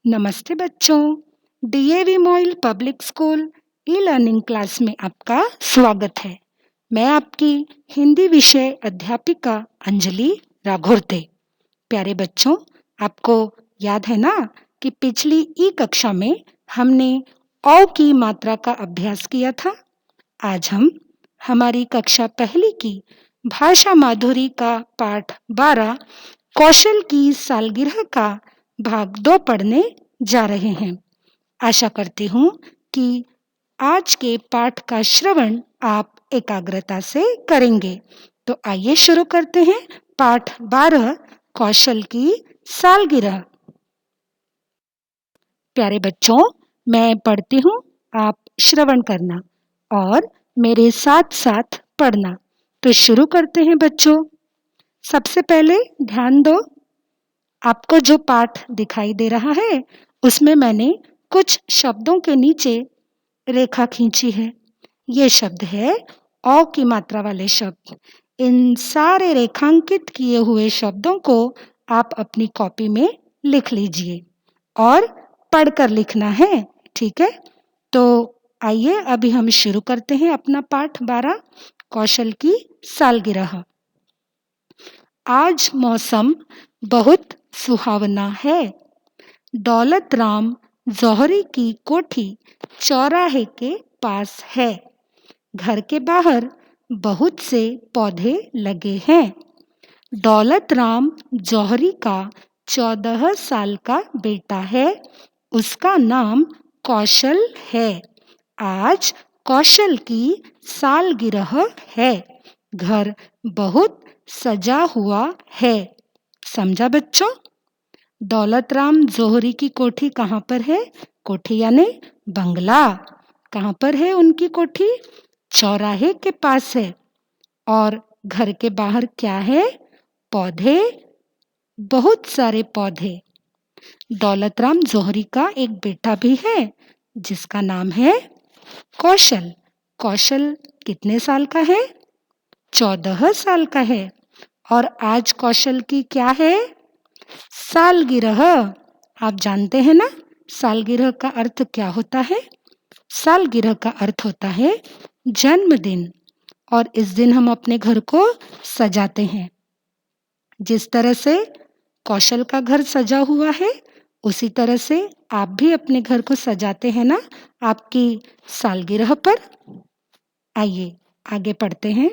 नमस्ते बच्चों। DAV MOIL public school e learning class में आपका स्वागत है। मैं आपकी हिंदी विषय अध्यापिका अंजलि राघोरते। प्यारे बच्चों, आपको याद है ना कि पिछली ई कक्षा में हमने औ की मात्रा का अभ्यास किया था। आज हम हमारी कक्षा पहली की भाषा माधुरी का पाठ 12 कौशल की सालगिरह का भाग 2 पढ़ने जा रहे हैं। आशा करती हूँ कि आज के पाठ का श्रवण आप एकाग्रता से करेंगे। तो आइए शुरू करते हैं पाठ 12 कौशल की सालगिरह। प्यारे बच्चों, मैं पढ़ती हूँ, आप श्रवण करना और मेरे साथ साथ पढ़ना। तो शुरू करते हैं बच्चों। सबसे पहले ध्यान दो, आपको जो पाठ दिखाई दे रहा है उसमें मैंने कुछ शब्दों के नीचे रेखा खींची है। ये शब्द है औ की मात्रा वाले शब्द। इन सारे रेखांकित किए हुए शब्दों को आप अपनी कॉपी में लिख लीजिए और पढ़कर लिखना है, ठीक है? तो आइए अभी हम शुरू करते हैं अपना पाठ 12 कौशल की सालगिरह। आज मौसम बहुत सुहावना है। दौलत राम जौहरी की कोठी चौराहे के पास है। घर के बाहर बहुत से पौधे लगे हैं। दौलत राम जौहरी का 14 साल का बेटा है। उसका नाम कौशल है। आज कौशल की सालगिरह है। घर बहुत सजा हुआ है। समझा बच्चों? दौलत राम जौहरी की कोठी कहाँ पर है? कोठी यानी बंगला। कहाँ पर है उनकी कोठी? चौराहे के पास है। और घर के बाहर क्या है? पौधे, बहुत सारे पौधे। दौलत राम जौहरी का एक बेटा भी है जिसका नाम है कौशल। कौशल कितने साल का है? 14 साल का है। और आज कौशल की क्या है? सालगिरह। आप जानते हैं ना सालगिरह का अर्थ क्या होता है? सालगिरह का अर्थ होता है जन्मदिन। और इस दिन हम अपने घर को सजाते हैं। जिस तरह से कौशल का घर सजा हुआ है उसी तरह से आप भी अपने घर को सजाते हैं ना आपकी सालगिरह पर। आइए आगे पढ़ते हैं।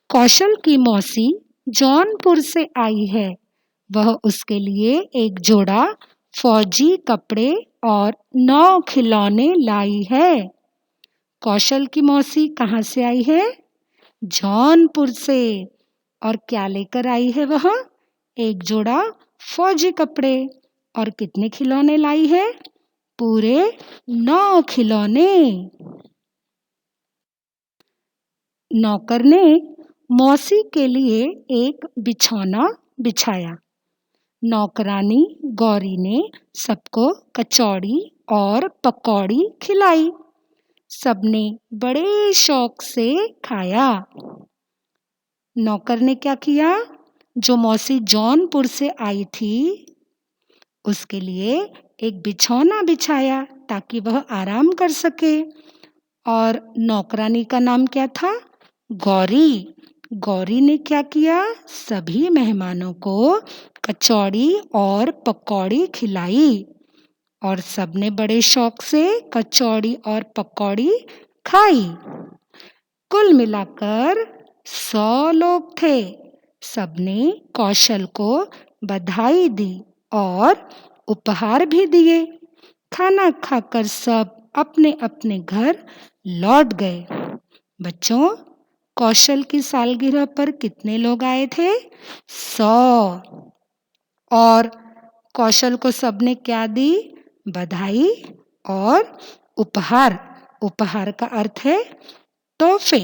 कौशल की मौसी जौनपुर से आई है। वह उसके लिए एक जोड़ा फौजी कपड़े और 9 खिलौने लाई है। कौशल की मौसी कहाँ से आई है? जौनपुर से। और क्या लेकर आई है वह? एक जोड़ा फौजी कपड़े और कितने खिलौने लाई है? पूरे 9 खिलौने। नौकर ने मौसी के लिए एक बिछौना बिछाया। नौकरानी गौरी ने सबको कचौड़ी और पकौड़ी खिलाई। सबने बड़े शौक से खाया। नौकर ने क्या किया? जो मौसी जौनपुर से आई थी उसके लिए एक बिछौना बिछाया ताकि वह आराम कर सके। और नौकरानी का नाम क्या था? गौरी। गौरी ने क्या किया? सभी मेहमानों को कचौड़ी और पकौड़ी खिलाई और सबने बड़े शौक से कचौड़ी और पकौड़ी खाई। कुल मिलाकर 100 लोग थे। सबने कौशल को बधाई दी और उपहार भी दिए। खाना खाकर सब अपने अपने घर लौट गए। बच्चों, कौशल की सालगिरह पर कितने लोग आए थे? 100। और कौशल को सबने क्या दी? बधाई और उपहार। उपहार का अर्थ है तोहफे।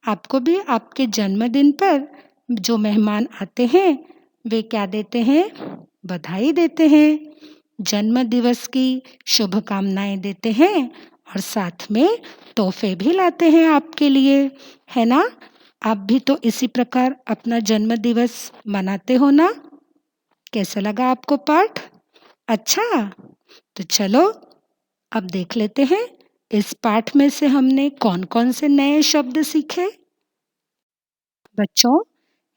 आपको भी आपके जन्मदिन पर जो मेहमान आते हैं वे क्या देते हैं? बधाई देते हैं, जन्म दिवस की शुभकामनाएं देते हैं और साथ में तोहफे भी लाते हैं आपके लिए, है ना? आप भी तो इसी प्रकार अपना जन्म दिवस मनाते हो ना? कैसा लगा आपको पाठ? अच्छा, तो चलो अब देख लेते हैं इस पाठ में से हमने कौन-कौन से नए शब्द सीखे। बच्चों,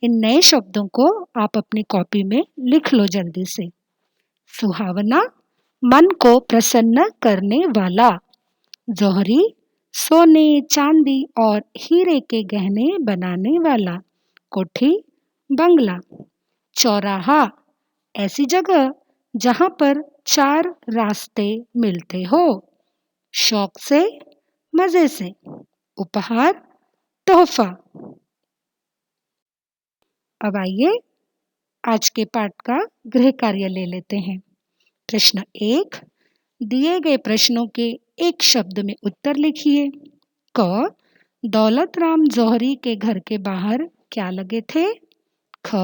इन नए शब्दों को आप अपनी कॉपी में लिख लो जल्दी से। सुहावना, मन को प्रसन्न करने वाला। जौहरी, सोने, चांदी और हीरे के गहने बनाने वाला। कोठी, बंगला। चौराहा, ऐसी जगह जहां पर चार रास्ते मिलते हो। शौक से, मजे से। उपहार, तोहफा। अब आइए आज के पाठ का गृह कार्य ले लेते हैं। प्रश्न 1, दिए गए प्रश्नों के एक शब्द में उत्तर लिखिए। क, दौलत राम जौहरी के घर के बाहर क्या लगे थे? ख,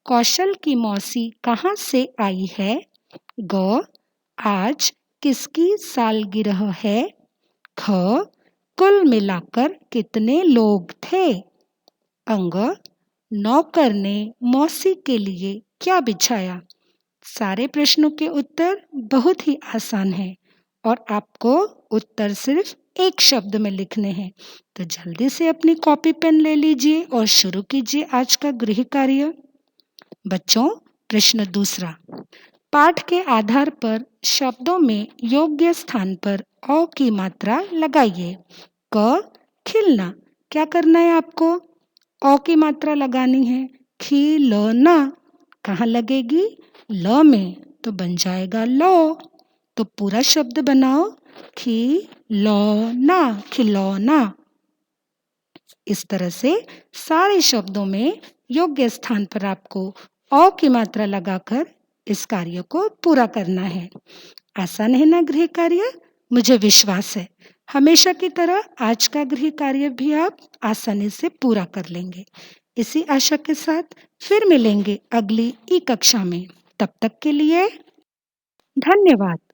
कौशल की मौसी कहाँ से आई है? ग, आज किसकी सालगिरह है? ख, कुल मिलाकर कितने लोग थे? अंग, नौकर ने मौसी के लिए क्या बिछाया? सारे प्रश्नों के उत्तर बहुत ही आसान हैं और आपको उत्तर सिर्फ एक शब्द में लिखने हैं। तो जल्दी से अपनी कॉपी पेन ले लीजिए और शुरू कीजिए आज का गृह कार्य। बच्चों, प्रश्न दूसरा, पाठ के आधार पर शब्दों में योग्य स्थान पर अ की मात्रा लगाइए। क, खिलना। क्या करना है आपको? अ की मात्रा लगानी है। खिलौना कहाँ लगेगी? ल में, तो बन जाएगा लो। तो पूरा शब्द बनाओ, खिलौना, खिलौना। इस तरह से सारे शब्दों में योग्य स्थान पर आपको अ की मात्रा लगाकर इस कार्य को पूरा करना है। आसान है ना गृह कार्य? मुझे विश्वास है हमेशा की तरह आज का गृह कार्य भी आप आसानी से पूरा कर लेंगे। इसी आशा के साथ फिर मिलेंगे अगली ई कक्षा में। तब तक के लिए धन्यवाद।